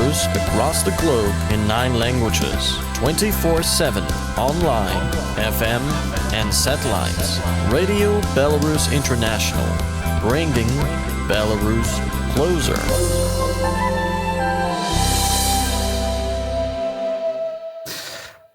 Belarus across the globe in 9 languages, 24/7, online, FM and satellites. Radio Belarus International, bringing Belarus closer.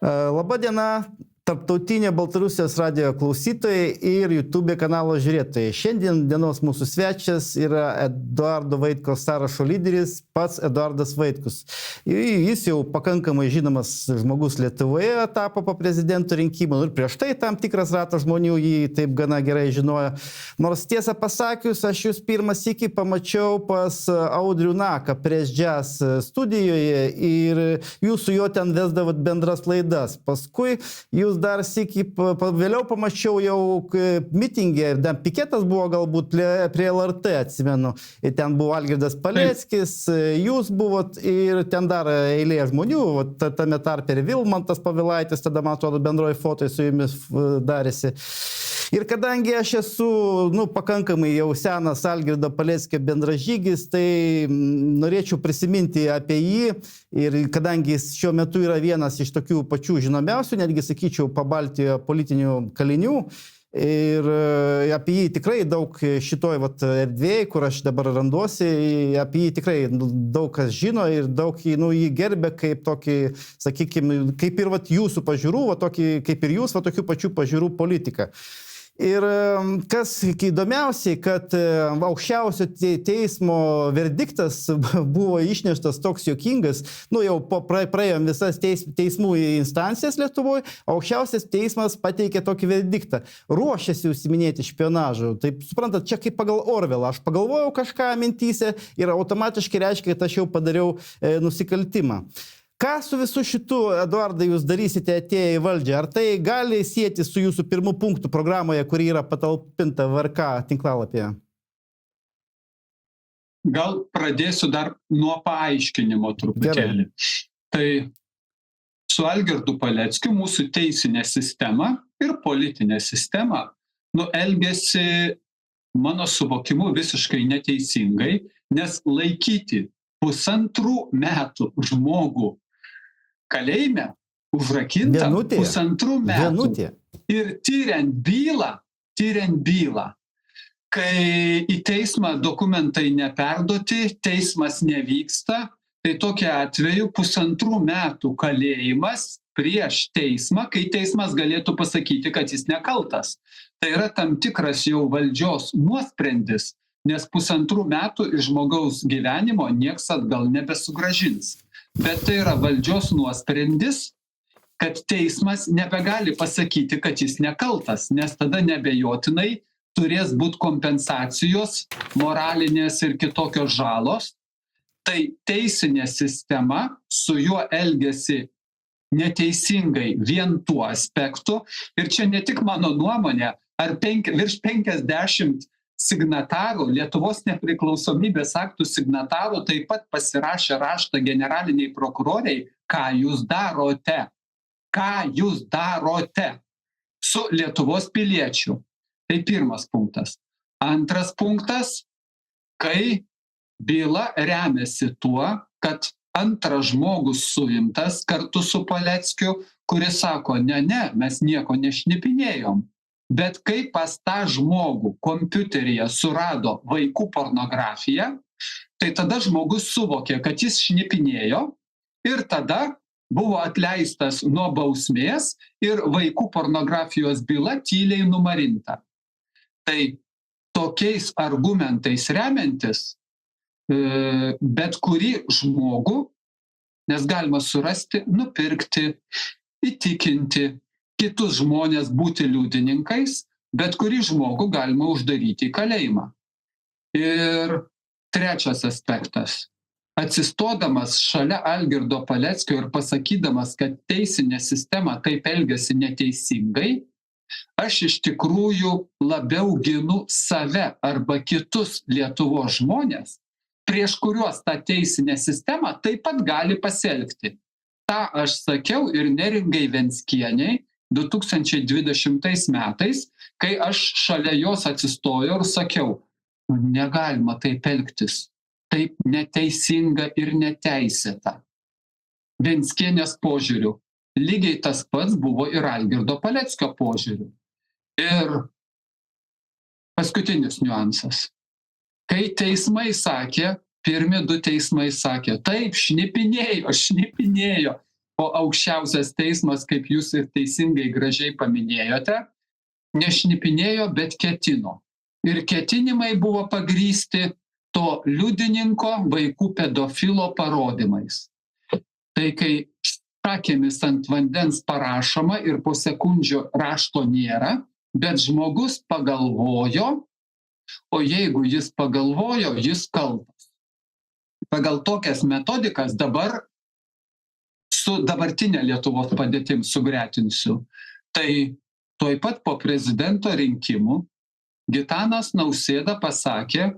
Labą dieną, tarptautinė Baltarusijos radijo klausytojai ir YouTube kanalo žiūrėtojai. Šiandien dienos mūsų svečias yra Eduardo Vaitkaus sąrašo lyderis, pats Eduardas Vaitkus. Jis jau pakankamai žinomas žmogus Lietuvoje, tapo po prezidento rinkimų ir prieš tai tam tikras ratas žmonių jį taip gana gerai žinojo. Nors tiesą pasakius, aš jūs pirmas sykį pamačiau pas Audrių Naką prieš Jazz studijoje ir jūs su juo ten vesdavot bendras laidas. Paskui jūs dar sykį vėliau pamačiau jau mitingė, dar piketas buvo galbūt prie LRT, atsimenu. Ir ten buvo Algirdas Paleckis, jūs buvot ir ten dar eilė žmonių, tame tarpe ir Vilmantas Pavilaitis, tada man atrodo bendroji fotai su jumis darėsi. Ir kadangi aš esu pakankamai jau senas Algirdo Paleckio bendražygis, tai norėčiau prisiminti apie jį. Ir kadangi jis šiuo metu yra vienas iš tokių pačių žinomiausių, netgi sakyčiau, Pabaltijo politinių kalinių. Ir apie jį tikrai daug šitoj erdvėje, kur aš dabar randuosi, apie jį tikrai daug kas žino ir daug jį gerbė kaip tokį, sakykime, kaip ir jūsų pažiūrų, tokį, kaip ir jūs, tokių pačių pažiūrų politiką. Ir kas įdomiausiai, kad aukščiausio teismo verdiktas buvo išneštas toks juokingas, jau praėjom visas teismų instancijas Lietuvoje, aukščiausias teismas pateikė tokį verdiktą. Ruošiasi užsiminėti špionažu. Taip, suprantat, čia kaip pagal Orvelą. Aš pagalvojau kažką mintyse ir automatiškai reiškia, kad aš jau padariau nusikaltimą. Ką su visu šitu, Eduardai, jūs darysite atėję į valdžią? Ar tai gali sieti su jūsų pirmų punktų programoje, kuri yra patalpinta VRK tinklalapyje? Gal pradėsiu dar nuo paaiškinimo truputėlį. Tai su Algirdu Paleckiu mūsų teisinė sistema ir politinė sistema elgiasi mano suvokimu visiškai neteisingai, nes laikyti 1,5 metų žmogų kalėjime, užrakinta 1,5 metų ir tyriant bylą, kai į teismą dokumentai neperduoti, teismas nevyksta, tai tokiu atveju 1,5 metų kalėjimas prieš teismą, kai teismas galėtų pasakyti, kad jis nekaltas. Tai yra tam tikras jau valdžios nuosprendis, nes 1,5 metų iš žmogaus gyvenimo nieks atgal nebesugrąžins. Bet tai yra valdžios nuosprendis, kad teismas nebegali pasakyti, kad jis nekaltas, nes tada nebejotinai turės būti kompensacijos, moralinės ir kitokios žalos. Tai teisinė sistema su juo elgiasi neteisingai vien tuo aspektu. Ir čia ne tik mano nuomonė, ar virš 50 signatarų, Lietuvos nepriklausomybės aktų signatarų taip pat pasirašė raštą generaliniai prokuroriai, ką jūs darote su Lietuvos piliečiu. Tai pirmas punktas. Antras punktas, kai byla remiasi tuo, kad antras žmogus suimtas kartu su Paleckiu, kuris sako, ne, mes nieko nešnipinėjom. Bet kai pas tą žmogų kompiuteryje surado vaikų pornografiją, tai tada žmogus suvokė, kad jis šnipinėjo ir tada buvo atleistas nuo bausmės ir vaikų pornografijos byla tyliai numarinta. Tai tokiais argumentais remiantis bet kurį žmogų, nes galima surasti, nupirkti, įtikinti kitus žmonės būti liudininkais, bet kurį žmogų galima uždaryti į kalėjimą. Ir trečias aspektas. Atsistodamas šalia Algirdo Paleckio ir pasakydamas, kad teisinė sistema taip elgiasi neteisingai, aš iš tikrųjų labiau ginu save arba kitus Lietuvos žmonės, prieš kuriuos tą teisinę sistemą taip pat gali pasielgti. Ta aš sakiau ir Neringai Venckienei 2020 metais, kai aš šalia jos atsistojau ir sakiau, negalima taip elgtis. taip neteisinga ir neteisėta. Venckienės požiūriu. Lygiai tas pats buvo ir Algirdo Paleckio požiūriu. Ir paskutinis niuansas. Kai teismai sakė, pirmi 2 teismai sakė, taip, šnipinėjo, o aukščiausias teismas, kaip jūs ir teisingai gražiai paminėjote, nešnipinėjo, bet ketino. Ir ketinimai buvo pagrįsti to liudininko vaikų pedofilo parodymais. Tai kai šakėmis ant vandens parašoma ir po sekundžio rašto nėra, bet žmogus pagalvojo, o jeigu jis pagalvojo, jis kaltas. Pagal tokias metodikas dabar su dabartinė Lietuvos padėtim sugretinsiu. Tai tuoj pat po prezidento rinkimų Gitanas Nausėda pasakė,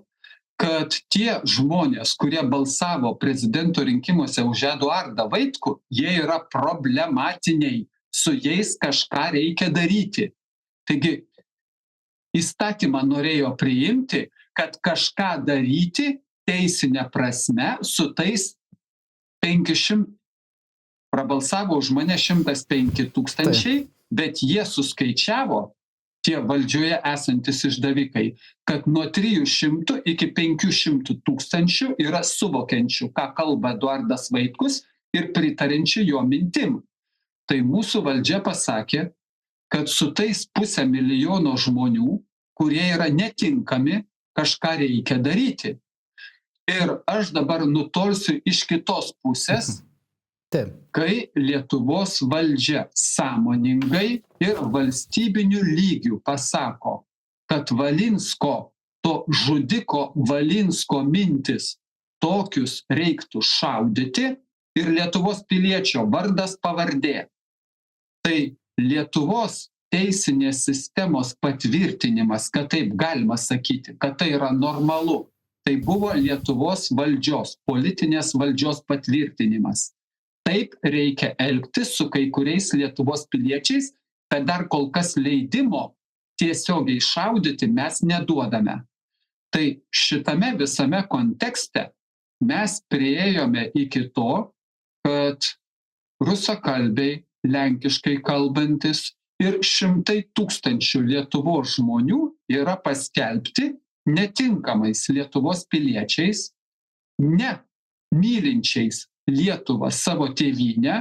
kad tie žmonės, kurie balsavo prezidento rinkimuose už Eduardą Vaitkų, jie yra problematiniai, su jais kažką reikia daryti. Taigi, įstatymą norėjo priimti, kad kažką daryti teisinę prasme su tais 500, prabalsavo už mane 105 000, bet jie suskaičiavo, tie valdžioje esantis išdavikai, kad nuo 300 iki 500 000 yra suvokiančių, ką kalba Eduardas Vaitkus ir pritarinčių jo mintim. Tai mūsų valdžia pasakė, kad su tais 500 000 žmonių, kurie yra netinkami, kažką reikia daryti. Ir aš dabar nutolsiu iš kitos pusės, kai Lietuvos valdžia sąmoningai ir valstybiniu lygiu pasako, kad Valinsko, to žudiko Valinsko mintis tokius reiktų šaudyti ir Lietuvos piliečio vardas pavardė. Tai Lietuvos teisinės sistemos patvirtinimas, kad taip galima sakyti, kad tai yra normalu, tai buvo Lietuvos valdžios, politinės valdžios patvirtinimas. Taip reikia elgtis su kai kuriais Lietuvos piliečiais, bet dar kol kas leidimo tiesiogiai šaudyti mes neduodame. Tai šitame visame kontekste mes priėjome iki to, kad rusakalbiai, lenkiškai kalbantis ir 100 000 Lietuvos žmonių yra paskelbti netinkamais Lietuvos piliečiais, ne mylinčiais Lietuvą savo tėvynę,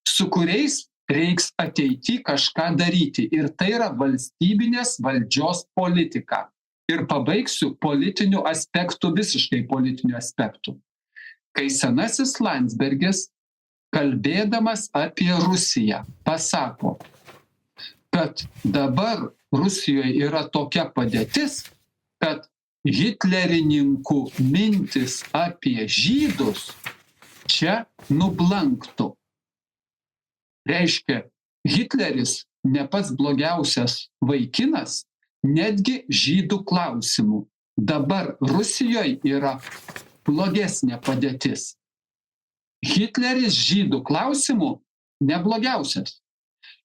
su kuriais reiks ateity kažką daryti. Ir tai yra valstybinės valdžios politika. Ir pabaigsiu politinių aspektų, visiškai politinių aspektų. Kai senasis Landsbergis, kalbėdamas apie Rusiją, pasako, kad dabar Rusijoje yra tokia padėtis, kad hitlerininkų mintis apie žydus čia nublanktų. Reiškia, Hitleris ne pats blogiausias vaikinas, netgi žydų klausimų. Dabar Rusijoje yra blogesnė padėtis. Hitleris žydų klausimų neblogiausias.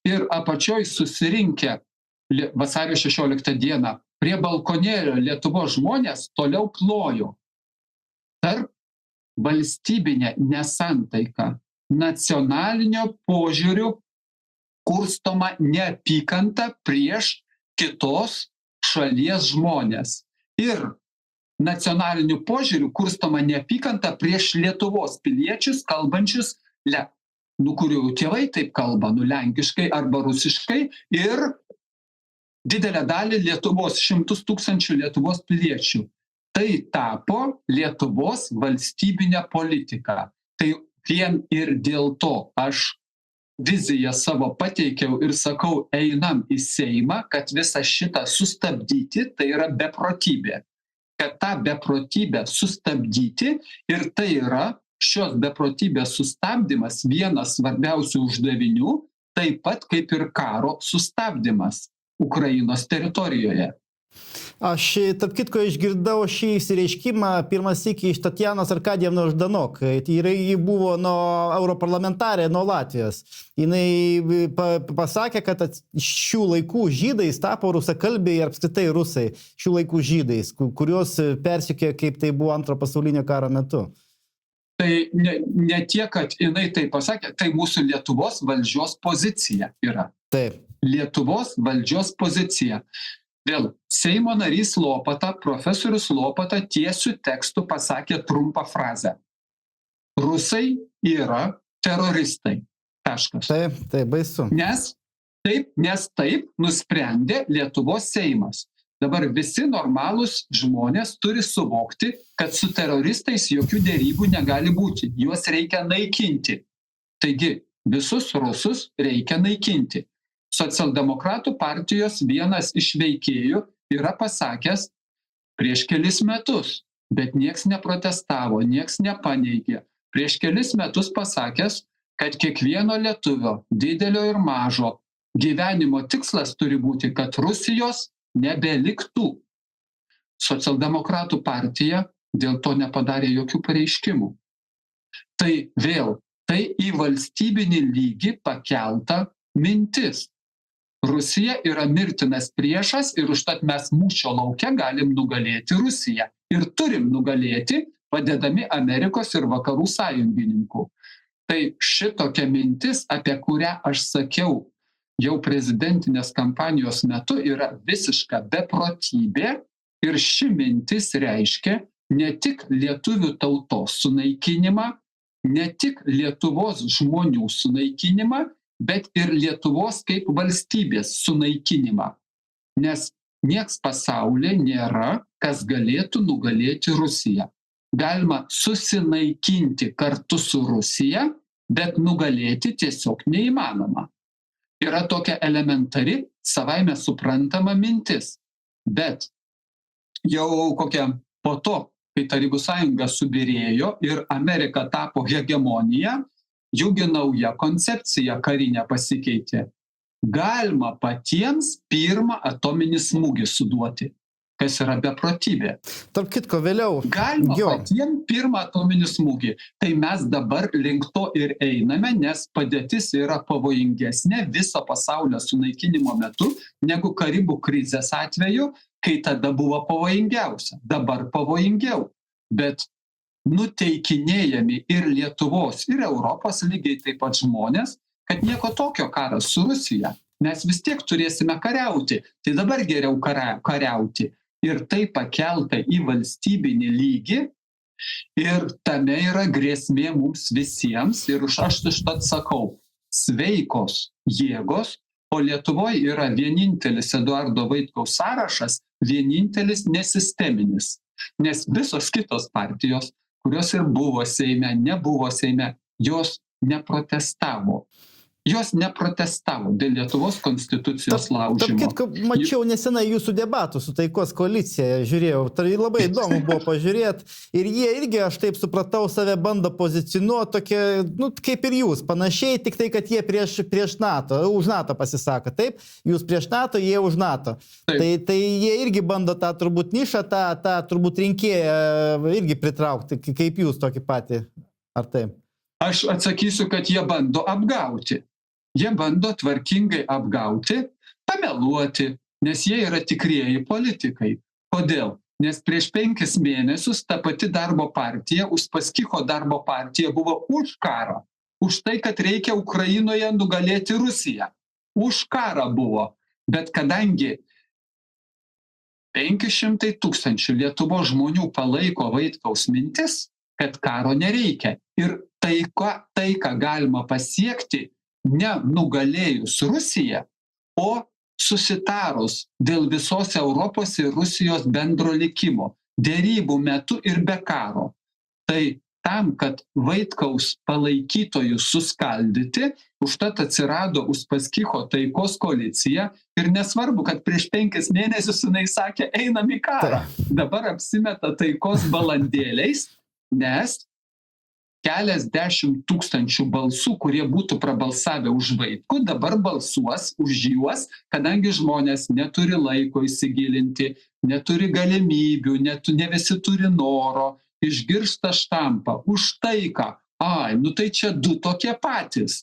Ir apačioj susirinkę vasario 16 dieną prie balkonėlio Lietuvos žmonės toliau plojo. Tarp valstybinė nesantaika, nacionalinio požiūrių kurstoma neapykanta prieš kitos šalies žmonės. Ir nacionaliniu požiūriu kurstoma neapykanta prieš Lietuvos piliečius, kalbančius, kurių tėvai taip kalba, lenkiškai arba rusiškai, ir didelę dalį Lietuvos, 100 000 Lietuvos piliečių. Tai tapo Lietuvos valstybinė politika. Tai vien ir dėl to aš viziją savo pateikiau ir sakau, einam į Seimą, kad visą šitą sustabdyti, tai yra beprotybė. Kad tą beprotybę sustabdyti, ir tai yra šios beprotybės sustabdymas vienas svarbiausių uždavinių, taip pat kaip ir karo sustabdymas Ukrainos teritorijoje. Aš, tarp kitko, išgirdau šį įsireiškimą pirmas iki iš Tatjanos Arkadievnos Ždanok. Ji buvo europarlamentarė nuo Latvijos. Jinai pasakė, kad šių laikų žydais tapo rusakalbiai ir apskritai rusai, šių laikų žydais, kuriuos persikė, kaip tai buvo Antro pasaulinio karo metu. Tai ne tiek, kad jinai tai pasakė, tai mūsų Lietuvos valdžios pozicija yra. Taip. Lietuvos valdžios pozicija. Vėl, Seimo narys Lopata, profesorius Lopata tiesių tekstų pasakė trumpą frazę. Rusai yra teroristai. Taškas. Taip, baisu. Nes taip nusprendė Lietuvos Seimas. Dabar visi normalūs žmonės turi suvokti, kad su teroristais jokių derybų negali būti. Juos reikia naikinti. Taigi, visus rusus reikia naikinti. Socialdemokratų partijos vienas iš veikėjų yra pasakęs prieš kelis metus, bet nieks neprotestavo, nieks nepaneigė. Prieš kelis metus pasakęs, kad kiekvieno lietuvio, didelio ir mažo, gyvenimo tikslas turi būti, kad Rusijos nebeliktų. Socialdemokratų partija dėl to nepadarė jokių pareiškimų. Tai vėl, tai į valstybinį lygį pakelta mintis. Rusija yra mirtinas priešas ir užtat mes mūšio lauke galim nugalėti Rusiją. Ir turim nugalėti, padedami Amerikos ir vakarų sąjungininkų. Tai šitokia mintis, apie kurią aš sakiau jau prezidentinės kampanijos metu, yra visiška beprotybė ir ši mintis reiškia ne tik lietuvių tautos sunaikinimą, ne tik Lietuvos žmonių sunaikinimą, bet ir Lietuvos kaip valstybės sunaikinimą. Nes nieks pasaulyje nėra, kas galėtų nugalėti Rusiją. Galima susinaikinti kartu su Rusija, bet nugalėti tiesiog neįmanoma. Yra tokia elementari, savaime suprantama mintis. Bet jau kokia po to, kai Tarybų sąjunga subyrėjo ir Amerika tapo hegemonija, jūgi nauja koncepcija karinė pasikeitė. Galima patiems pirmą atominį smūgį suduoti, kas yra beprotybė. Tarp kitko, vėliau. Galima patiems pirmą atominį smūgį. Tai mes dabar link to ir einame, nes padėtis yra pavojingesnė viso pasaulio sunaikinimo metu, negu Karibų krizės atveju, kai tada buvo pavojingiausia. Dabar pavojingiau. Bet nuteikinėjami ir Lietuvos, ir Europos lygiai taip pat žmonės, kad nieko tokio karas su Rusija. Mes vis tiek turėsime kariauti. Tai dabar geriau kariauti. Ir tai pakelta į valstybinį lygį. Ir tame yra grėsmė mums visiems. Ir aš užtat sakau, sveikos jėgos, o Lietuvoje yra vienintelis Eduardo Vaitkaus sąrašas, vienintelis nesisteminis. Nes visos kitos partijos, kurios ir buvo Seime, nebuvo Seime, jos neprotestavo. Jos neprotestavo dėl Lietuvos konstitucijos laužimo. Tarp kitko, mačiau nesenai jūsų debatų su Taikos koalicija, žiūrėjau, tai labai įdomu buvo pažiūrėti. Ir jie irgi, aš taip supratau, save bando pozicionuoti tokie, kaip ir jūs, panašiai, tik tai, kad jie prieš NATO, už NATO pasisako, taip? Jūs prieš NATO, jie už NATO. Tai jie irgi bando tą turbūt nišą, tą turbūt rinkėją irgi pritraukti, kaip jūs tokį patį, ar taip? Aš atsakysiu, kad jie bando apgauti. Jie bando tvarkingai apgauti, pameluoti, nes jie yra tikrieji politikai. Kodėl? Nes prieš 5 mėnesius ta pati darbo partija, Uspaskicho darbo partija buvo už karą. Už tai, kad reikia Ukrainoje nugalėti Rusiją. Už karą buvo. Bet kadangi 500 000 Lietuvos žmonių palaiko Vaitkaus mintis, kad karo nereikia. Ir taiką galima pasiekti ne nugalėjus Rusiją, o susitarus dėl visos Europos ir Rusijos bendro likimo, derybų metu ir be karo. Tai tam, kad Vaitkaus palaikytojus suskaldyti, užtat atsirado Uspaskicho taikos koalicija ir nesvarbu, kad prieš 5 mėnesius jinai sakė, einam į karą. Dabar apsimeta taikos balandėliais, nes keliasdešimt tūkstančių balsų, kurie būtų prabalsavę už Vaitkų, dabar balsuos už juos, kadangi žmonės neturi laiko įsigilinti, neturi galimybių, ne visi turi noro, išgirsta štampą už taiką. Ai, nu tai čia du tokie patys.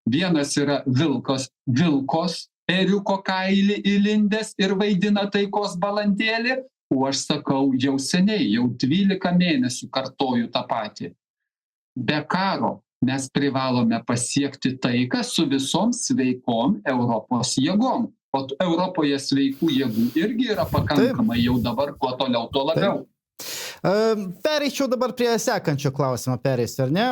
Vienas yra vilkos, ėriuko kailį įlindęs ir vaidina taikos balandėlį, o aš sakau jau seniai, jau 12 mėnesių kartoju tą patį. Be karo mes privalome pasiekti taiką su visom sveikom Europos jėgom. O Europoje sveikų jėgų irgi yra pakankamai jau dabar, kuo toliau, tuo labiau. Pereičiau dabar prie sekančio klausimo, ar ne?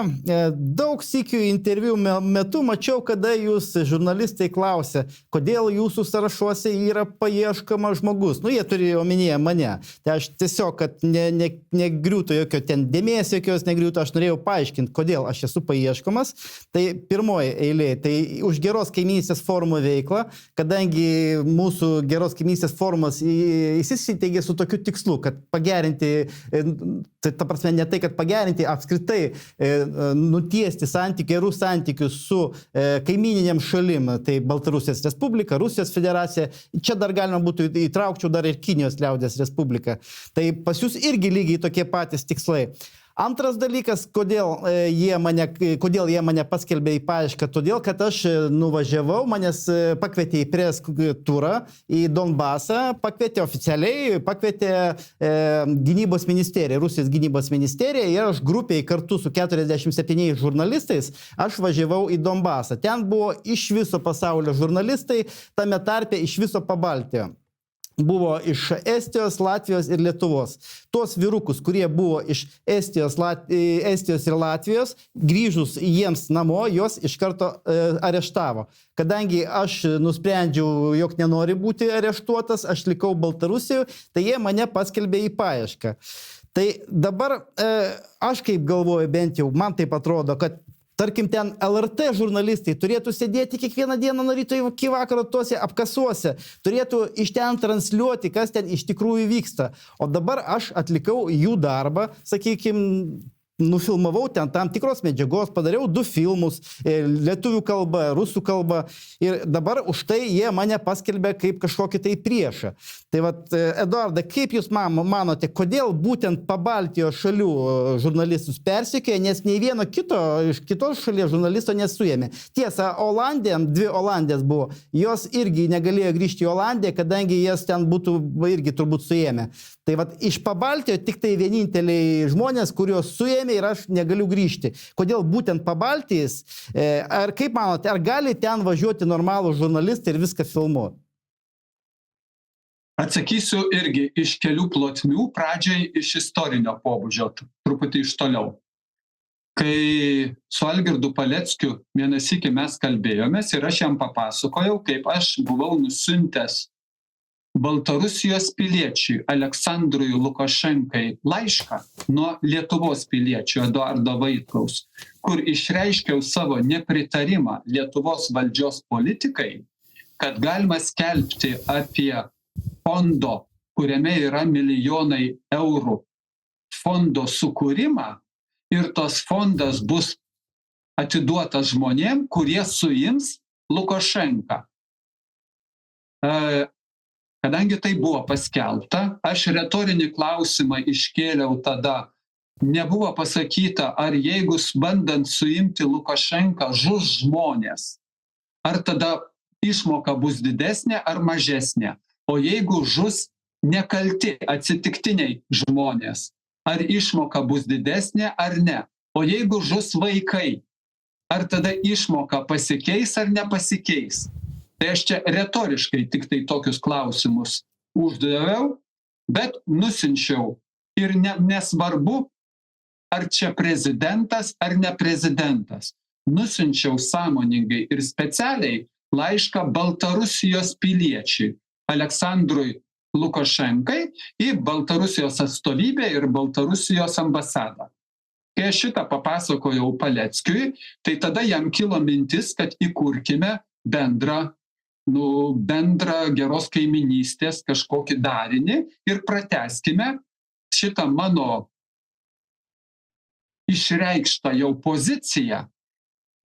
Daug sykių interviu metu mačiau, kada jūs žurnalistai klausė, kodėl jūsų sąrašuose yra paieškama žmogus. Nu, jie turi omenyje mane. Tai aš tiesiog, kad negriūtų jokio ten dėmesio, jokios negriūtų, aš norėjau paaiškinti, kodėl aš esu paieškomas. Tai pirmoji eilė, tai už geros kaimynystės forumo veiklą, kadangi mūsų geros kaimynystės forumas įsisteigė su tokiu tikslu, kad pagerinti, tai ta prasme ne tai, kad pagerinti, apskritai nutiesti gerų santykius su kaimininėm šalim, tai Baltarusijos Respublika, Rusijos Federacija, čia dar galima būtų įtraukčiau dar ir Kinijos liaudės Respubliką. Tai pas jūs irgi lygiai tokie patys tikslai. Antras dalykas, kodėl jie mane paskelbė į paiešką, todėl, kad aš nuvažiavau, manęs pakvietė į press turą į Donbasą, pakvietė oficialiai, gynybos ministerija, Rusijos gynybos ministerija, ir aš grupiai kartu su 47 žurnalistais, aš važiavau į Donbasą. Ten buvo iš viso pasaulio žurnalistai, tame tarpe iš viso Pabaltijo. Buvo iš Estijos, Latvijos ir Lietuvos. Tuos vyrukus, kurie buvo iš Estijos ir Latvijos, grįžus jiems namo, juos iš karto areštavo. Kadangi aš nusprendžiau, jog nenori būti areštuotas, aš likau Baltarusijoje, tai jie mane paskelbė į paiešką. Tai dabar aš kaip galvoju, bent jau man taip atrodo, kad tarkim, ten LRT žurnalistai turėtų sėdėti kiekvieną dieną nuo ryto iki vakaro tuose apkasuose, turėtų iš ten transliuoti, kas ten iš tikrųjų vyksta. O dabar aš atlikau jų darbą, sakykime, nufilmavau ten tam tikros medžiagos, padariau 2 filmus, lietuvių kalba, rusų kalba, ir dabar už tai jie mane paskelbė kaip kažkokį tai priešą. Tai vat, Eduardai, kaip jūs manote, kodėl būtent Pabaltijos šalių žurnalistus persekioja, nes nei vieno iš kitos šalies žurnalisto nesuėmė. Tiesa, 2 Olandės buvo, jos irgi negalėjo grįžti į Olandiją, kadangi jas ten būtų irgi turbūt suėmė. Tai vat, iš Pabaltijo tik tai vieninteliai žmonės, kuriuos suėmė, ir aš negaliu grįžti. Kodėl būtent Pabaltijos? Ar kaip manote, ar gali ten važiuoti normalų žurnalistai ir viską filmuoti? Atsakysiu irgi iš kelių plotmių, pradžiai iš istorinio pobūdžio, truputį iš toliau. Kai su Algirdu Paleckiu vieną sykį mes kalbėjomės ir aš jam papasakojau, kaip aš buvau nusiuntęs Baltarusijos piliečiui Aleksandrui Lukašenkai laišką nuo Lietuvos piliečio Eduardo Vaitkaus, kur išreiškiau savo nepritarimą Lietuvos valdžios politikai, kad galima skelbti apie fondo, kuriame yra milijonai eurų, fondo sukūrimą, ir tos fondas bus atiduotas žmonėm, kurie suims Lukašenką. Kadangi tai buvo paskelbta, aš retorinį klausimą iškėliau tada. Nebuvo pasakyta, ar jeigu bandant suimti Lukašenką žus žmonės, ar tada išmoka bus didesnė ar mažesnė. O jeigu žus nekalti atsitiktiniai žmonės, ar išmoka bus didesnė ar ne. O jeigu žus vaikai, ar tada išmoka pasikeis ar nepasikeis. Tai aš čia retoriškai tik tai tokius klausimus uždaviau, bet nusinčiau. Ir nesvarbu, ar čia prezidentas ar ne prezidentas. Nusinčiau sąmoningai ir specialiai laišką Baltarusijos piliečiui Aleksandrui Lukašenkai į Baltarusijos atstovybę ir Baltarusijos ambasadą. Kai aš šitą papasakojau Paleckiui, tai tada jam kilo mintis, kad įkurkime bendrą geros kaiminystės kažkokį darinį ir pratęskime šitą mano išreikštą jau poziciją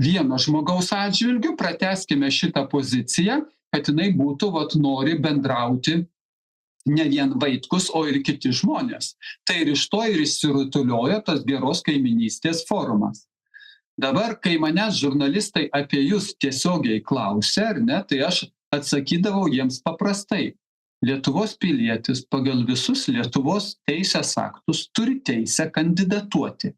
vieno žmogaus atžvilgiu, pratęskime šitą poziciją, kad jinai būtų, nori bendrauti ne vien Vaitkus, o ir kiti žmonės. Tai ir iš to ir išsirutuliojo tas geros kaiminystės forumas. Dabar, kai manęs žurnalistai apie jūs tiesiogiai klausia, ar ne, tai aš atsakydavau jiems paprastai. Lietuvos pilietis pagal visus Lietuvos teisės aktus turi teisę kandidatuoti.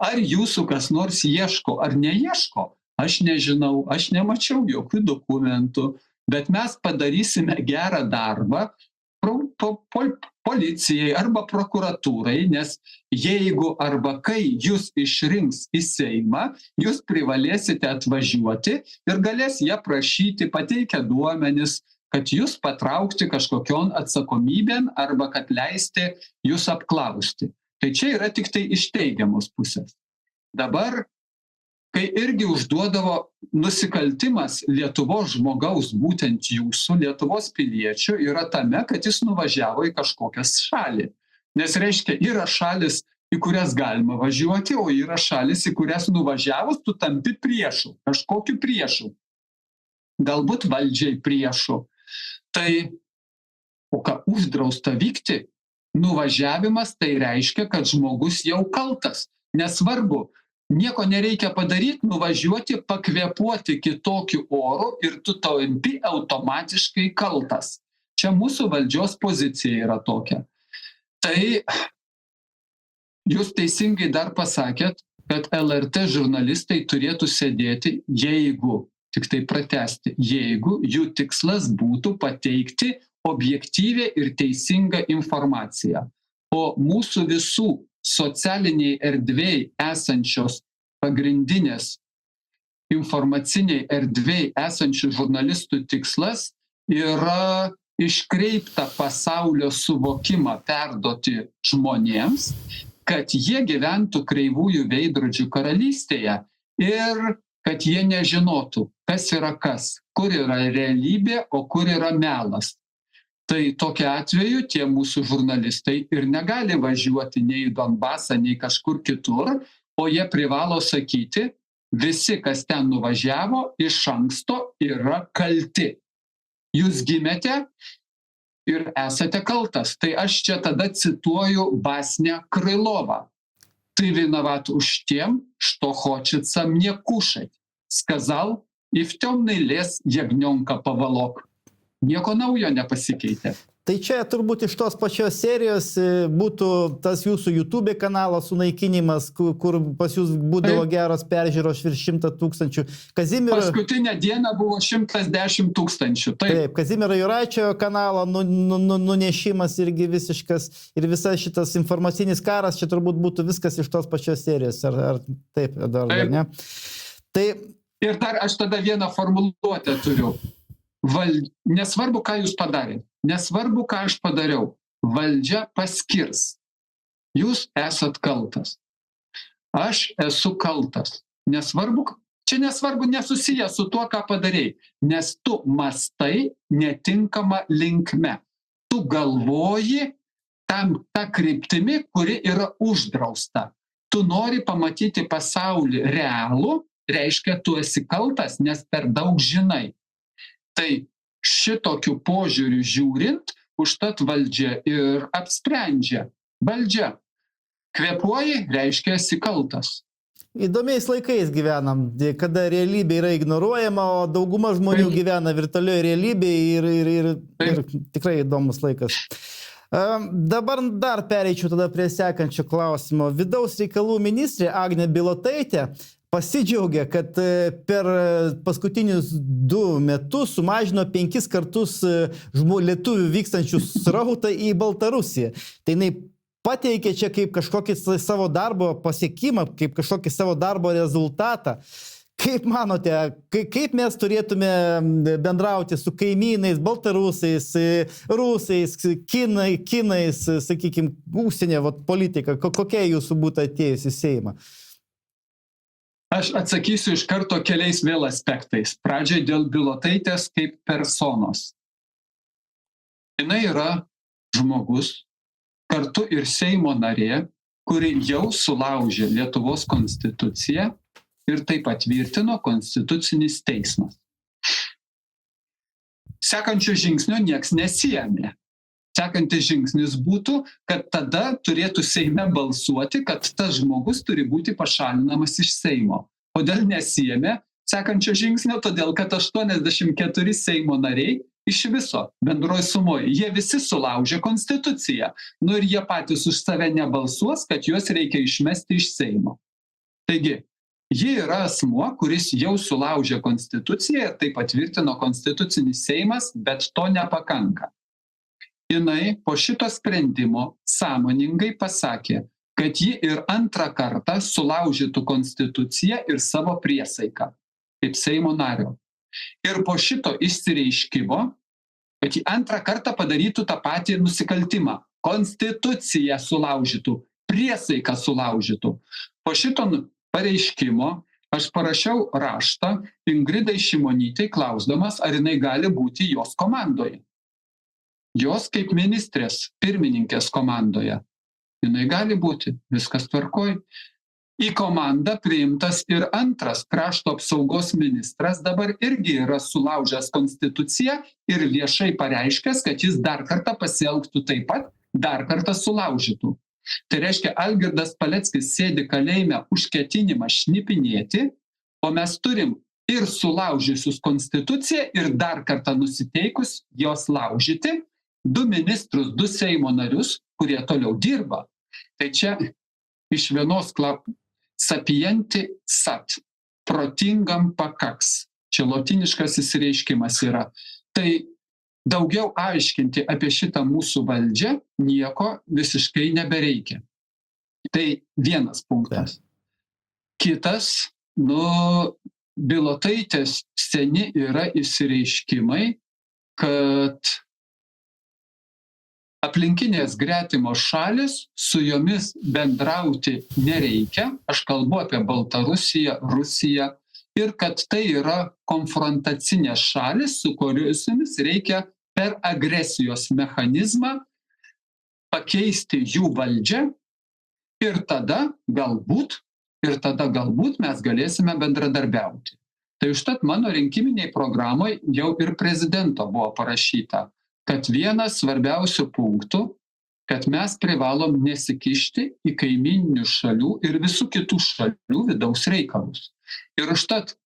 Ar jūsų kas nors ieško ar neieško, aš nežinau, aš nemačiau jokių dokumentų, bet mes padarysime gerą darbą policijai arba prokuratūrai, nes jeigu arba kai jūs išrinks į Seimą, jūs privalėsite atvažiuoti ir galės jie prašyti, pateikę duomenis, kad jūs patraukti kažkokion atsakomybėn arba kad leisti jūs apklausti. Tai čia yra tik tai iš teigiamos pusės. Dabar, kai irgi užduodavo nusikaltimas Lietuvos žmogaus, būtent jūsų Lietuvos piliečių, yra tame, kad jis nuvažiavo į kažkokias šalį. Nes reiškia, yra šalis, į kurias galima važiuoti, o yra šalis, į kurias nuvažiavus, tu tampi priešu, kažkokiu priešu. Galbūt valdžiai priešu. Tai, o ką uždrausta vykti, nuvažiavimas tai reiškia, kad žmogus jau kaltas. Nesvarbu, nieko nereikia padaryti, nuvažiuoti, pakvėpuoti kitokiu oru ir tu tampi automatiškai kaltas. Čia mūsų valdžios pozicija yra tokia. Tai jūs teisingai dar pasakėt, kad LRT žurnalistai turėtų sėdėti, jeigu, tik tai pratęsti, jeigu jų tikslas būtų pateikti objektyvią ir teisingą informaciją. O mūsų visų socialiniai erdvėj esančios pagrindinės informaciniai erdvėj esančių žurnalistų tikslas yra iškreiptą pasaulio suvokimą perduoti žmonėms, kad jie gyventų kreivųjų veidrodžių karalystėje ir kad jie nežinotų, kas yra kas, kur yra realybė, o kur yra melas. Tai tokiu atveju tie mūsų žurnalistai ir negali važiuoti nei į Donbasą, nei kažkur kitur, o jie privalo sakyti, visi, kas ten nuvažiavo, iš anksto yra kalti. Jūs gimėte ir esate kaltas. Tai aš čia tada cituoju Басня Крылова. Ты виноват уж тем, что хочется мне кушать, сказал, и в темный лес ягненка поволок. Nieko naujo nepasikeitė. Tai čia turbūt iš tos pačios serijos būtų tas jūsų YouTube kanalo sunaikinimas, kur pas jūs būdavo geros peržiūros virš 100 000. Paskutinę dieną buvo 110 000. Taip, Kazimiero Juraičio kanalo nunešimas irgi visiškas ir visas šitas informacinis karas, čia turbūt būtų viskas iš tos pačios serijos. Ar taip, dar ne? Tai... Ir dar aš tada vieną formuluotę turiu. Nesvarbu, ką jūs padarėte, nesvarbu, ką aš padariau, valdžia paskirs. Jūs esat kaltas. Aš esu kaltas. Nesvarbu, čia nesvarbu nesusiję su tuo, ką padarėjai, nes tu mastai netinkama linkme. Tu galvoji tą kryptimi, kuri yra uždrausta. Tu nori pamatyti pasaulį realų, reiškia, tu esi kaltas, nes per daug žinai. Tai šitokiu požiūriu žiūrint, užtat valdžia ir apsprendžia. Valdžia. Kvėpuoji, reiškia, esi kaltas. Įdomiais laikais gyvenam, kada realybė yra ignoruojama, o dauguma žmonių gyvena virtualioje realybėje ir tikrai įdomus laikas. Dabar dar pereičiau tada prie sekančio klausimo. Vidaus reikalų ministrė Agnė Bilotaitė pasidžiaugia, kad per paskutinius 2 metus sumažino 5 kartus lietuvių vykstančių srautą į Baltarusiją. Tai jinai pateikė čia kaip kažkokį savo darbo pasiekimą, kaip kažkokį savo darbo rezultatą. Kaip manote, kaip mes turėtume bendrauti su kaimynais, baltarusais, rusais, kinais, sakykime, užsienio politika, kokia jūsų būtų atėjus į Seimą? Aš atsakysiu iš karto keliais vėl aspektais. Pradžiai dėl Bilotaitės kaip personos. Jinai yra žmogus, kartu ir Seimo narė, kuri jau sulaužė Lietuvos konstituciją ir tai patvirtino Konstitucinis teismas. Sekančio žingsnio nieks nesiėmė. Sekantis žingsnis būtų, kad tada turėtų Seime balsuoti, kad tas žmogus turi būti pašalinamas iš Seimo. Kodėl nesiėmė sekančio žingsnio? Todėl, kad 84 Seimo nariai iš viso bendroje sumoje, jie visi sulaužė konstituciją. Ir jie patys už save nebalsuos, kad juos reikia išmesti iš Seimo. Taigi, ji yra asmuo, kuris jau sulaužė konstituciją ir tai patvirtino Konstitucinis Seimas, bet to nepakanka. Jinai po šito sprendimo sąmoningai pasakė, kad ji ir antrą kartą sulaužytų konstituciją ir savo priesaiką kaip Seimo nario. Ir po šito išsireiškimo, kad ji antrą kartą padarytų tą patį nusikaltimą. Konstituciją sulaužytų, priesaiką sulaužytų. Po šito pareiškimo aš parašiau raštą Ingridai Šimonytei klausdamas, ar jinai gali būti jos komandoje. Jos kaip ministrės pirmininkės komandoje. Jinai gali būti, viskas tvarkoj. Į komandą priimtas ir antras krašto apsaugos ministras dabar irgi yra sulaužęs konstituciją ir viešai pareiškęs, kad jis dar kartą pasielgtų taip pat, dar kartą sulaužytų. Tai reiškia, Algirdas Paleckis sėdi kalėjime už ketinimą šnipinėti, o mes turim ir sulaužysius konstituciją ir dar kartą nusiteikus jos laužyti, 2 ministrus, 2 Seimo narius, kurie toliau dirba. Tai čia iš vienos sapienti sat, protingam pakaks. Čia lotiniškas išsireiškimas yra. Tai daugiau aiškinti apie šitą mūsų valdžią nieko visiškai nebereikia. Tai vienas punktas. Kitas, Bilotaitės seni yra išsireiškimai, kad aplinkinės gretimos šalis, su jomis bendrauti nereikia, aš kalbu apie Baltarusiją, Rusiją, ir kad tai yra konfrontacinės šalis, su kuriomis reikia per agresijos mechanizmą pakeisti jų valdžią ir tada galbūt mes galėsime bendradarbiauti. Tai užtat mano rinkiminiai programai jau ir prezidento buvo parašyta, kad vienas svarbiausių punktų, kad mes privalom nesikišti į kaimyninių šalių ir visų kitų šalių vidaus reikalus. Ir užtat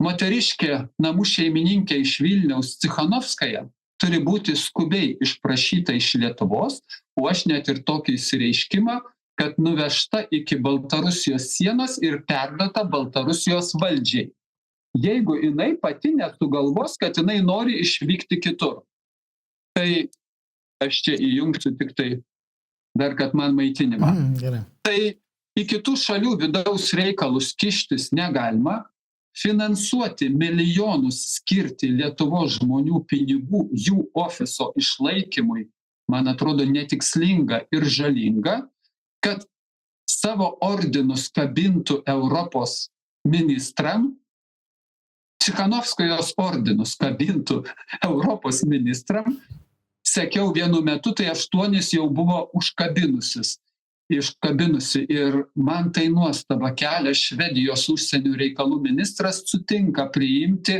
moteriškė namų šeimininkė iš Vilniaus Cichanovskaja turi būti skubiai išprašyta iš Lietuvos, o aš net ir tokį išsireiškimą, kad nuvežta iki Baltarusijos sienos ir perduota Baltarusijos valdžiai. Jeigu jinai pati nesugalvos, kad jinai nori išvykti kitur. Tai aš čia įjungsiu tik tai dar, kad man maitinimą. Tai į kitų šalių vidaus reikalus kištis negalima, finansuoti milijonus skirti Lietuvos žmonių pinigų jų ofiso išlaikymui, man atrodo netikslinga ir žalinga, kad savo ordinus kabintų Europos ministram, Cichanovskajos ordinus kabintų Europos ministram, sekiau vienu metu, tai 8 jau buvo iškabinusi ir man tai nuostaba kelia, Švedijos užsienio reikalų ministras sutinka priimti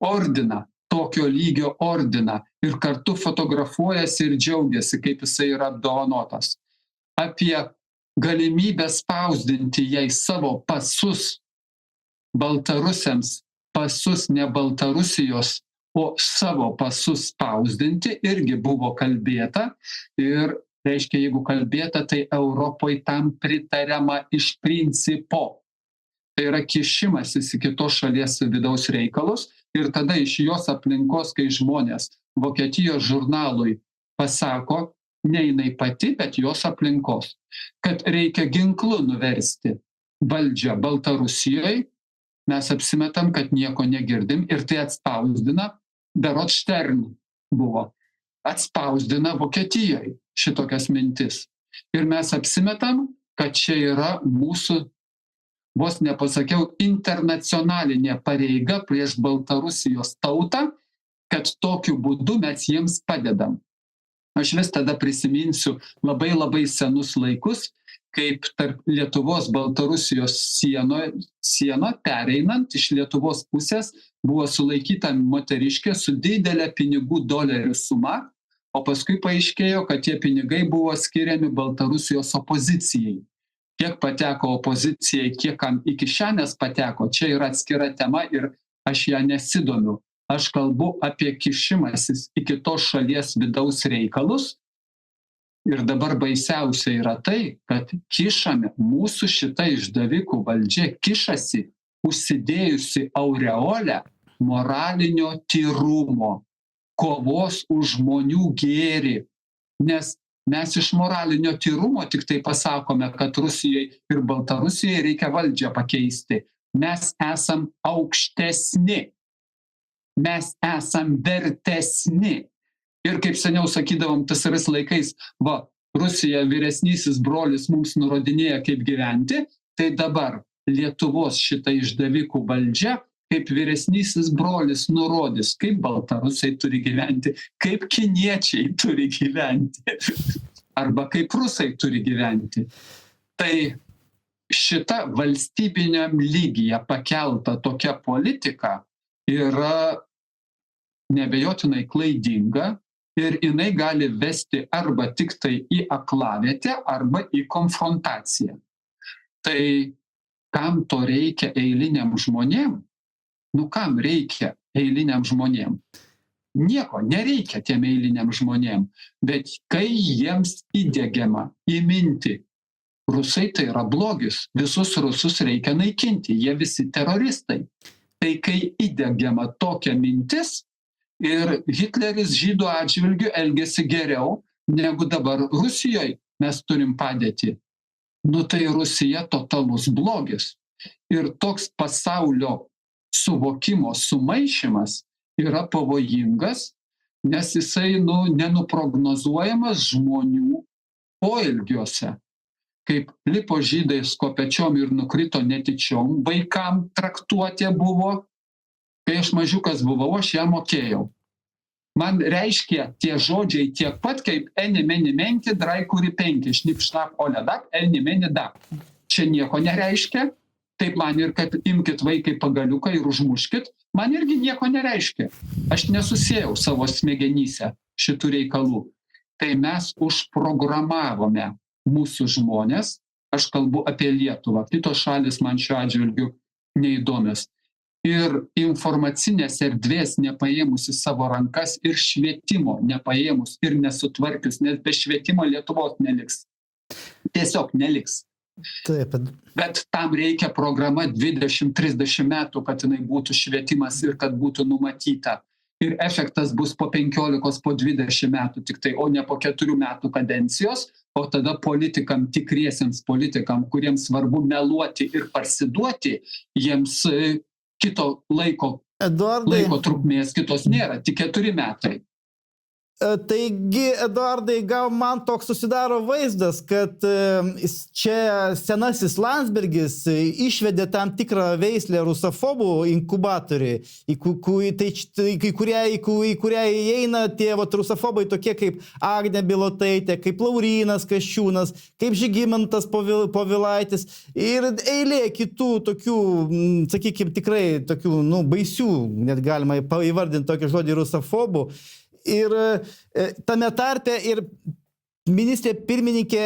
ordiną, tokio lygio ordiną ir kartu fotografuojasi ir džiaugiasi, kaip jisai yra apdovanotas. Apie galimybę spausdinti jai savo pasus baltarusiams, pasus ne Baltarusijos, o savo pasus spausdinti irgi buvo kalbėta ir, reiškia, jeigu kalbėta, tai Europoje tam pritariama iš principo. Tai yra kišimasis į kitos šalies vidaus reikalus ir tada iš jos aplinkos, kai žmonės Vokietijos žurnalui pasako, ne jinai pati, bet jos aplinkos, kad reikia ginklu nuversti valdžią Baltarusijoje, mes apsimetam, kad nieko negirdim ir tai atspausdina, berods Štern buvo, atspausdina Vokietijoje šitokias mintis. Ir mes apsimetam, kad čia yra mūsų, vos nepasakiau, internacionalinė pareiga prieš Baltarusijos tautą, kad tokiu būdu mes jiems padedam. Aš vis tada prisiminsiu labai senus laikus, kaip tarp Lietuvos Baltarusijos sieno pereinant iš Lietuvos pusės buvo sulaikyta moteriškė su didelė pinigų dolerių suma, o paskui paaiškėjo, kad tie pinigai buvo skiriami Baltarusijos opozicijai. Kiek pateko opozicijai, kiek kam į kišenės pateko, čia yra atskira tema ir aš ją nesidomiu. Aš kalbu apie kišimasis į kitos šalies vidaus reikalus. Ir dabar baisiausia yra tai, kad kišame, mūsų šita išdavikų valdžia kišasi, užsidėjusi aureolę moralinio tyrumo, kovos už žmonių gėrį. Nes mes iš moralinio tyrumo tik tai pasakome, kad Rusijai ir Baltarusijai reikia valdžią pakeisti. Mes esam aukštesni. Mes esam vertesni. Ir kaip seniau sakydavom TSRS laikais, va, Rusija vyresnysis brolis mums nurodinėja, kaip gyventi, tai dabar Lietuvos šita išdavikų valdžia, kaip vyresnysis brolis nurodys, kaip baltarusiai turi gyventi, kaip kiniečiai turi gyventi, arba kaip rusai turi gyventi. Tai šita valstybiniam lygyje pakelta tokia politika yra neabejotinai klaidinga ir jinai gali vesti arba tik tai į aklavietę, arba į konfrontaciją. Tai kam to reikia eiliniam žmonėm? Nu kam reikia eiliniam žmonėm? Nieko nereikia tiem eiliniam žmonėm, bet kai jiems įdiegiama į mintį, rusai tai yra blogis, visus rusus reikia naikinti, jie visi teroristai. Tai kai įdiegiama tokia mintis ir Hitleris žydų atžvilgiu elgėsi geriau negu dabar Rusijoje mes turim padėtį. Nu tai Rusija totalus blogis. Ir toks pasaulio suvokimo sumaišymas yra pavojingas, nes jisai nenuprognozuojamas žmonių poelgiuose. Kaip lipo žydai skopečiom ir nukrito netyčiom, vaikam traktuotė buvo, kai aš mažiukas buvau, aš ją mokėjau. Man reiškia tie žodžiai tiek pat, kaip eni meni menki, drai kuri penki, šnip šnap oledak, eni meni dak. Čia nieko nereiškia. Taip man ir kad imkit vaikai pagaliuką ir užmuškit, man irgi nieko nereiškia. Aš nesusėjau savo smegenyse šitų reikalų. Tai mes užprogramavome mūsų žmonės, aš kalbu apie Lietuvą, kitos šalis man šiuo atžvilgiu neįdomios. Ir informacinės erdvės nepaėmus į savo rankas ir švietimo nepaėmus ir nesutvarkius, nes be švietimo Lietuvos neliks. Tiesiog neliks. Taip. Bet tam reikia programa 20-30 metų, kad jinai būtų švietimas ir kad būtų numatyta. Ir efektas bus po 15, po 20 metų tik tai, o ne po 4 metų kadencijos, o tada politikam, tikriesiems politikam, kuriems svarbu meluoti ir parsiduoti, jiems kito laiko trukmės kitos nėra, tik 4 metai. Taigi, Eduardai, gal man toks susidaro vaizdas, kad čia senasis Landsbergis išvedė tam tikrą veislę rusofobų inkubatorių, į kurią įeina tie rusofobai tokie kaip Agnė Bilotaitė, kaip Laurynas Kasčiūnas, kaip Žygimantas Povilaitis ir eilė kitų tokių, sakykime, tikrai tokių, baisių, net galima įvardinti tokį žodį rusofobų. Ir tame tarpe ir ministrė pirmininkė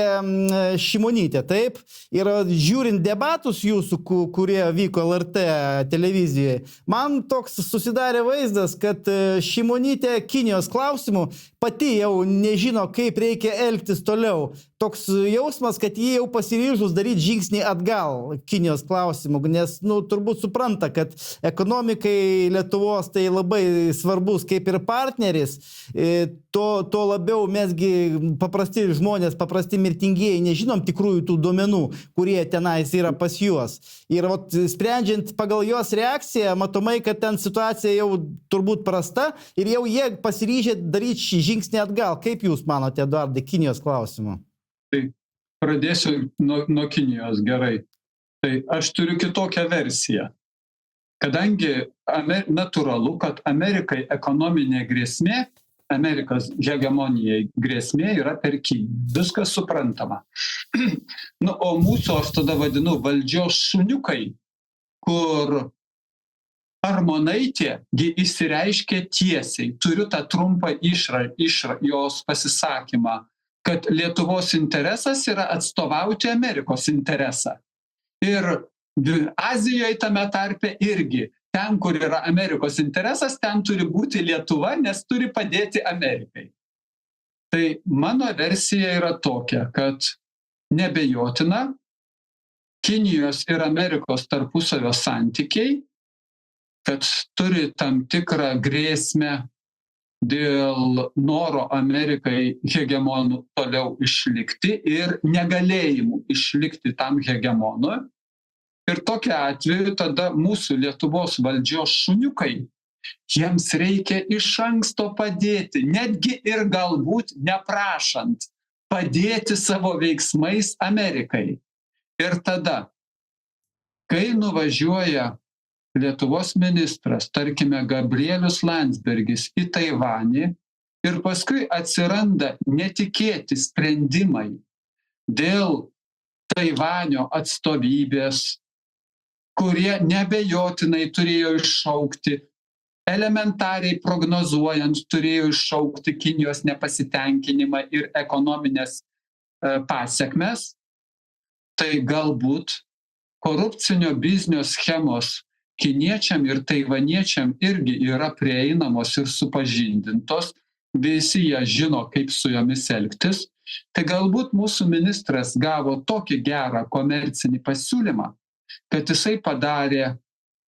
Šimonytė, taip? Ir žiūrint debatus jūsų, kurie vyko LRT televizijoje, man toks susidarė vaizdas, kad Šimonytė Kinijos klausimų pati jau nežino, kaip reikia elgtis toliau. Toks jausmas, kad jie jau pasiryžus daryti žingsnį atgal Kinijos klausimų, nes, turbūt supranta, kad ekonomikai Lietuvos tai labai svarbus kaip ir partneris, to labiau mesgi paprasti žmonės, paprasti mirtingieji, nežinom tikrųjų tų duomenų, kurie tenais yra pas juos. Ir sprendžiant pagal jos reakciją, matomai, kad ten situacija jau turbūt prasta ir jau jie pasiryžę daryti žingsnį atgal. Kaip jūs manote, Eduardai, Kinijos klausimu? Tai pradėsiu nuo Kinijos, gerai. Tai aš turiu kitokią versiją. Kadangi natūralu, kad Amerikai ekonominė grėsmė Amerikos hegemonijai grėsmė yra per Kiniją. Viskas suprantama. O mūsų, aš tada vadinu, valdžios šuniukai, kur Armonaitė išsireiškė tiesiai. Turiu tą trumpą jos pasisakymą, kad Lietuvos interesas yra atstovauti Amerikos interesą. Ir Azijoje tame tarpe irgi. Ten, kur yra Amerikos interesas, ten turi būti Lietuva, nes turi padėti Amerikai. Tai mano versija yra tokia, kad nebejotina Kinijos ir Amerikos tarpusavio santykiai, kad turi tam tikrą grėsmę dėl noro Amerikai hegemonų toliau išlikti ir negalėjimų išlikti tam hegemonui. Ir tokiu atveju tada mūsų Lietuvos valdžios šuniukai, jiems reikia iš anksto padėti, netgi ir galbūt neprašant, padėti savo veiksmais Amerikai. Ir tada, kai nuvažiuoja Lietuvos ministras, tarkime Gabrielius Landsbergis į Taivanį ir paskui atsiranda netikėti sprendimai dėl Taivanio atstovybės, kurie nebejotinai turėjo iššaukti, elementariai prognozuojant, turėjo iššaukti Kinijos nepasitenkinimą ir ekonominės pasekmes, tai galbūt korupcinio biznio schemos kiniečiam ir taivaniečiam irgi yra prieinamos ir supažindintos, visi jie žino, kaip su jomis elgtis, tai galbūt mūsų ministras gavo tokį gerą komercinį pasiūlymą, kad jisai padarė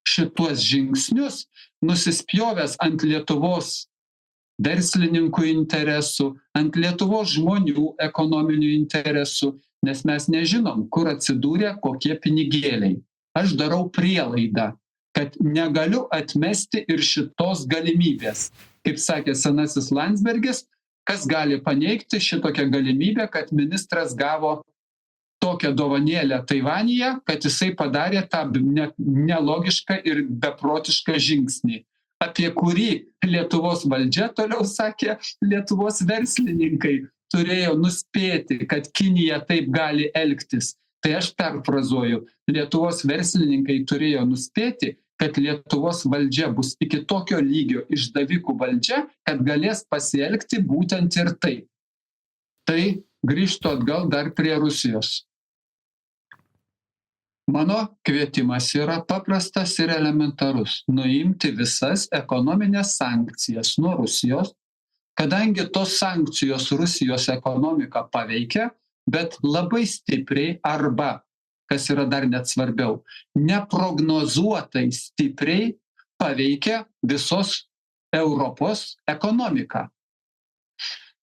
šituos žingsnius, nusispjovęs ant Lietuvos verslininkų interesų, ant Lietuvos žmonių ekonominių interesų, nes mes nežinom, kur atsidūrė kokie pinigėliai. Aš darau prielaidą, kad negaliu atmesti ir šitos galimybės. Kaip sakė senasis Landsbergis, kas gali paneigti šitokią galimybę, kad ministras gavo tokią dovanėlę Taivanyje, kad jisai padarė tą nelogišką ir beprotišką žingsnį, apie kurį Lietuvos valdžia, toliau sakė, Lietuvos verslininkai turėjo nuspėti, kad Kinija taip gali elgtis. Tai aš perfrazuoju, Lietuvos verslininkai turėjo nuspėti, kad Lietuvos valdžia bus iki tokio lygio išdavikų valdžia, kad galės pasielgti būtent ir taip. Tai grįžtu atgal dar prie Rusijos. Mano kvietimas yra paprastas ir elementarus – nuimti visas ekonominės sankcijas nuo Rusijos, kadangi tos sankcijos Rusijos ekonomiką paveikia, bet labai stipriai arba, kas yra dar net svarbiau, neprognozuotai stipriai paveikia visos Europos ekonomiką.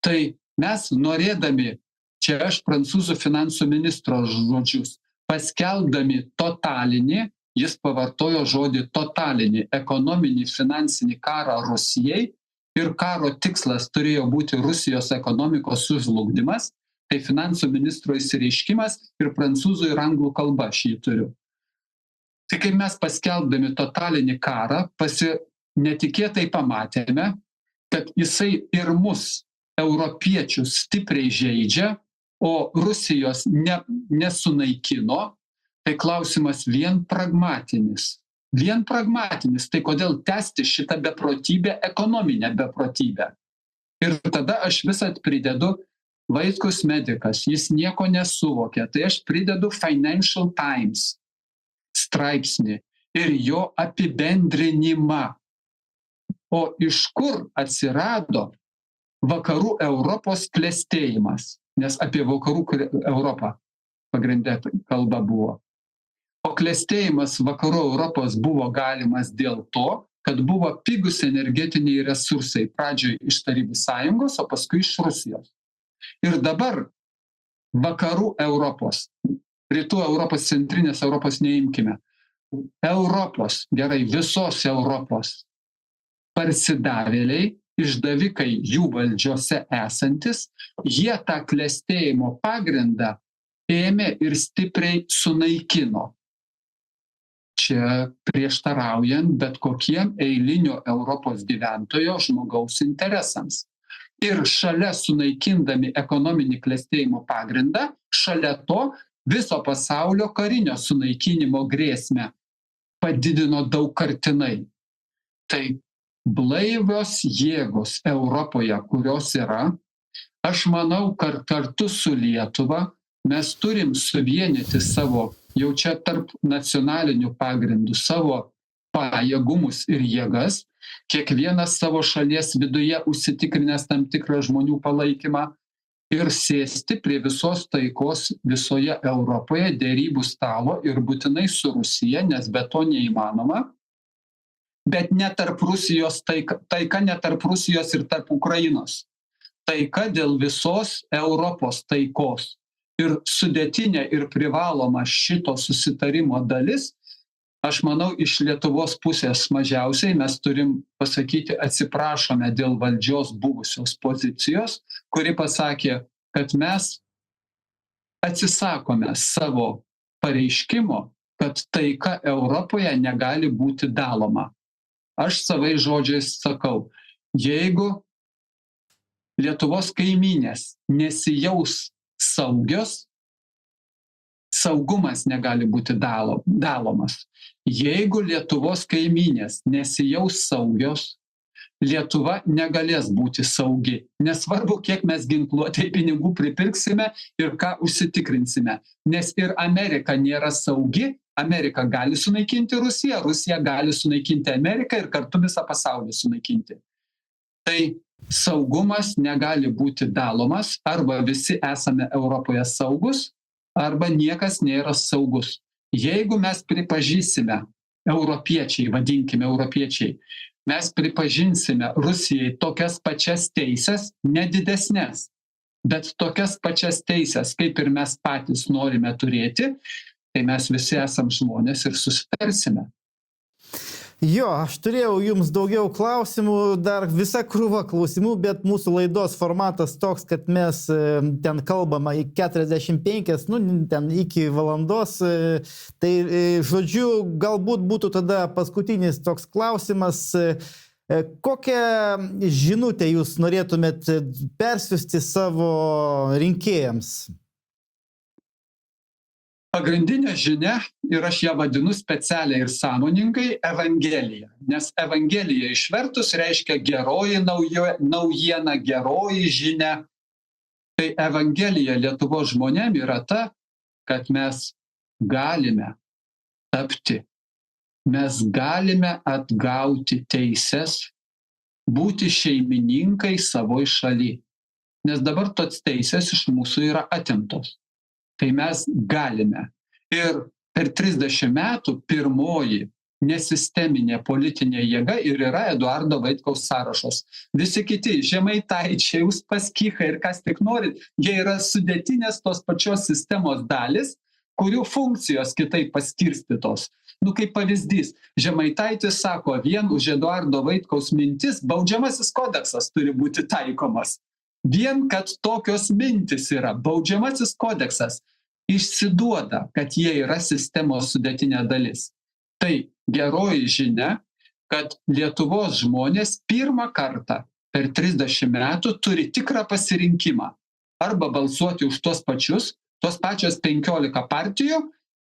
Tai mes norėdami, čia aš prancūzų finansų ministro žodžius, paskelbdami totalinį, jis pavartojo žodį totalinį, ekonominį, finansinį karą Rusijai ir karo tikslas turėjo būti Rusijos ekonomikos sužlugdymas, tai finansų ministro įsireiškimas ir prancūzų ir anglų kalba aš jį turiu. Tai kai mes paskelbdami totalinį karą, netikėtai pamatėme, kad jisai ir mus, europiečius, stipriai žeidžia, o Rusijos nesunaikino, tai klausimas vien pragmatinis. Vien pragmatinis, tai kodėl tęsti šitą beprotybę, ekonominę beprotybę. Ir tada aš visat pridedu Vaitkus medikas, jis nieko nesuvokia, tai aš pridedu Financial Times straipsnį ir jo apibendrinimą. O iš kur atsirado vakarų Europos klestėjimas? Nes apie vakarų Europą pagrindė kalba buvo. O klestėjimas vakarų Europos buvo galimas dėl to, kad buvo pigus energetiniai resursai pradžioj iš Tarybų Sąjungos, o paskui iš Rusijos. Ir dabar vakarų Europos, rytų Europos, centrinės Europos neimkime, Europos, gerai, visos Europos parsidavėliai, išdavikai jų valdžiose esantis, jie tą klestėjimo pagrindą ėmė ir stipriai sunaikino. Čia prieštaraujant bet kokiem eilinio Europos gyventojo žmogaus interesams. ir šalia sunaikindami ekonominį klestėjimo pagrindą, šalia to viso pasaulio karinio sunaikinimo grėsmę padidino daugkartinai. Tai blaivios jėgos Europoje, kurios yra, aš manau, kad kartu su Lietuva mes turim suvienyti savo, jau čia tarp nacionalinių pagrindų, savo pajėgumus ir jėgas, kiekvienas savo šalies viduje užsitikrinęs tam tikrą žmonių palaikymą ir sėsti prie visos taikos visoje Europoje dėrybų stalo ir būtinai su Rusija, nes be to neįmanoma, bet ne tarp Rusijos taika ne tarp Rusijos ir tarp Ukrainos. Taika dėl visos Europos taikos. Ir sudėtinė ir privaloma šito susitarimo dalis, aš manau, iš Lietuvos pusės mažiausiai mes turim pasakyti atsiprašome dėl valdžios buvusios pozicijos, kuri pasakė, kad mes atsisakome savo pareiškimo, kad taika Europoje negali būti daloma. Aš savai žodžiais sakau, jeigu Lietuvos kaimynės nesijaus saugios, saugumas negali būti dalomas. Jeigu Lietuvos kaimynės nesijaus saugios, Lietuva negalės būti saugi. Nesvarbu, kiek mes ginkluotei pinigų pripirksime ir ką užsitikrinsime. Nes ir Amerika nėra saugi, Amerika gali sunaikinti Rusiją, Rusija gali sunaikinti Ameriką ir kartu visą pasaulį sunaikinti. Tai saugumas negali būti dalomas, arba visi esame Europoje saugus, arba niekas nėra saugus. Jeigu mes pripažįsime, europiečiai, vadinkime europiečiai, mes pripažinsime Rusijai tokias pačias teises, nedidesnės, bet tokias pačias teises, kaip ir mes patys norime turėti, tai mes visi esam žmonės ir susitarsime. Jo, aš turėjau jums daugiau klausimų, dar visa krūva klausimų, bet mūsų laidos formatas toks, kad mes ten kalbama į 45, ten iki valandos. Tai, žodžiu, galbūt būtų tada paskutinis toks klausimas. Kokią žinutę jūs norėtumėt persiųsti savo rinkėjams? Pagrindinė žinia, ir aš ją vadinu specialiai ir sąmoningai, Evangelija. Nes Evangelija išvertus reiškia geroji naujiena, geroji žinia. Tai Evangelija Lietuvos žmonėm yra ta, kad mes galime tapti, mes galime atgauti teises, būti šeimininkai savoj šaly. Nes dabar tos teisės iš mūsų yra atimtos. Tai mes galime. Ir per 30 metų pirmoji nesisteminė politinė jėga ir yra Eduardo Vaitkaus sąrašas. Visi kiti, Žemaitaičiai, Uspaskichai ir kas tik norit, jie yra sudėtinės tos pačios sistemos dalis, kurių funkcijos kitaip paskirstytos. Kaip pavyzdys, Žemaitaitis sako, vien už Eduardo Vaitkaus mintis baudžiamasis kodeksas turi būti taikomas. Vien, kad tokios mintis yra, baudžiamasis kodeksas išsiduoda, kad jie yra sistemos sudėtinė dalis. Tai geroji žinia, kad Lietuvos žmonės pirmą kartą per 30 metų turi tikrą pasirinkimą. Arba balsuoti už tos pačios 15 partijų,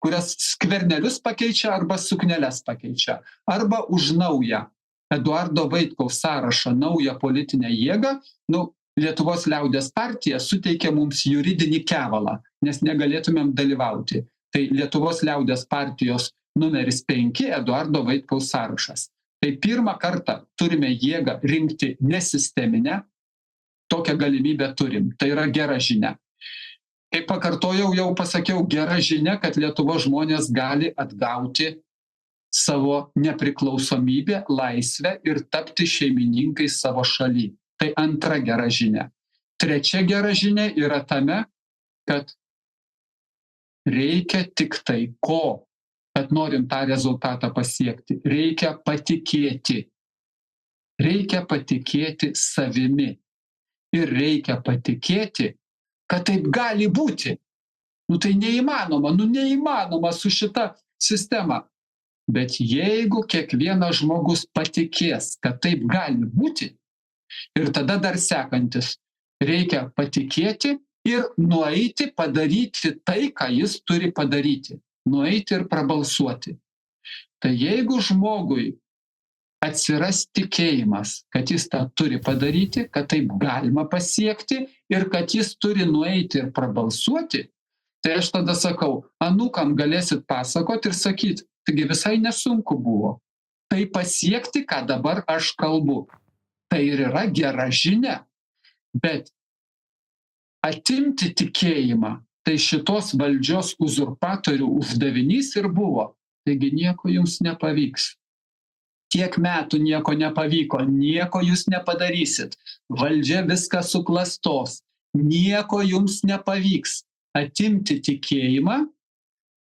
kurias skvernelius pakeičia arba sukneles pakeičia. Arba už naują Eduardo Vaitkaus sąrašą, naują politinę jėgą, Lietuvos liaudės partija suteikia mums juridinį kevalą, nes negalėtumėm dalyvauti. Tai Lietuvos liaudės partijos numeris 5 Eduardo Vaitkaus sąrašas. Tai pirmą kartą turime jėgą rinkti nesisteminę, tokią galimybę turim. Tai yra gera žinia. Kaip pakartojau, jau pasakiau, gera žinia, kad Lietuvos žmonės gali atgauti savo nepriklausomybę, laisvę ir tapti šeimininkais savo šaly. Tai antra gera žinia. Trečia gera žinia yra tame, kad reikia tik tai ko, kad norim tą rezultatą pasiekti. Reikia patikėti. Reikia patikėti savimi. Ir reikia patikėti, kad taip gali būti. Tai neįmanoma su šita sistema. Bet jeigu kiekvienas žmogus patikės, kad taip gali būti, Ir tada dar sekantis. Reikia patikėti ir nueiti padaryti tai, ką jis turi padaryti. Nueiti ir prabalsuoti. Tai jeigu žmogui atsiras tikėjimas, kad jis tą turi padaryti, kad taip galima pasiekti ir kad jis turi nueiti ir prabalsuoti, tai aš tada sakau, anūkam galėsit pasakoti ir sakyti, taigi visai nesunku buvo. Tai pasiekti, ką dabar aš kalbu. Tai ir yra gera žinia. Bet atimti tikėjimą, tai šitos valdžios uzurpatorių uždavinys ir buvo. Taigi nieko jums nepavyks. Tiek metų nieko nepavyko, nieko jūs nepadarysit. Valdžia viską suklastos. Nieko jums nepavyks. Atimti tikėjimą,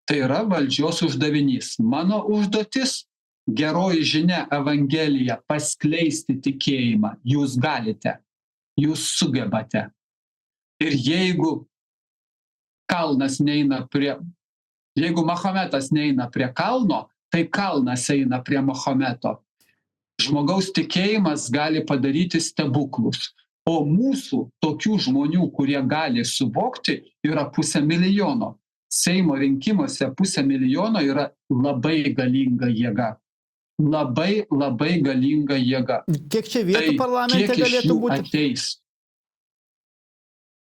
tai yra valdžios uždavinys. Mano užduotis, geroji žinia, evangelija, paskleisti tikėjimą. Jūs galite, jūs sugebate. Ir jeigu jeigu Mahometas neina prie kalno, tai kalnas eina prie Mahometo. Žmogaus tikėjimas gali padaryti stebuklus. O mūsų tokių žmonių, kurie gali suvokti, yra 500 000. Seimo rinkimuose 500 000 yra labai galinga jėga. Labai, labai galinga jėga. Kiek čia vietų parlamente galėtų būti? Ateis.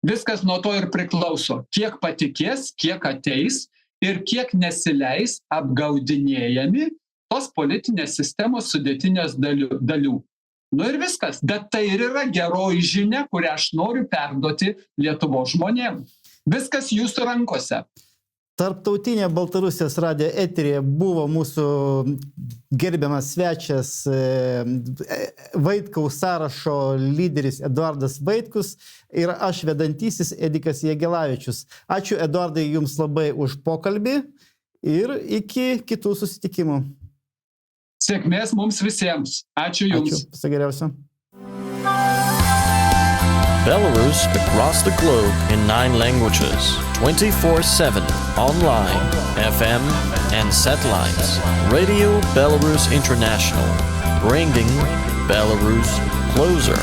Viskas nuo to ir priklauso. Kiek patikės, kiek ateis ir kiek nesileis apgaudinėjami tos politinės sistemos sudėtinės dalių. Nu ir viskas. Bet tai ir yra geroji žinia, kurią aš noriu perduoti Lietuvos žmonėms. Viskas jūsų rankose. Tarptautinė Baltarusijos radijo eterija buvo mūsų gerbiamas svečias Vaitkaus sąrašo lyderis Eduardas Vaitkus ir aš vedantysis Edikas Jagelavičius. Ačiū, Eduardai, jums labai už pokalbį ir iki kitų susitikimų. Sėkmės mums visiems. Ačiū jums. Ačiū. Viso geriausio. Belarus across the globe in 9 languages, 24/7, online, FM and satellites. Radio Belarus International, bringing Belarus closer.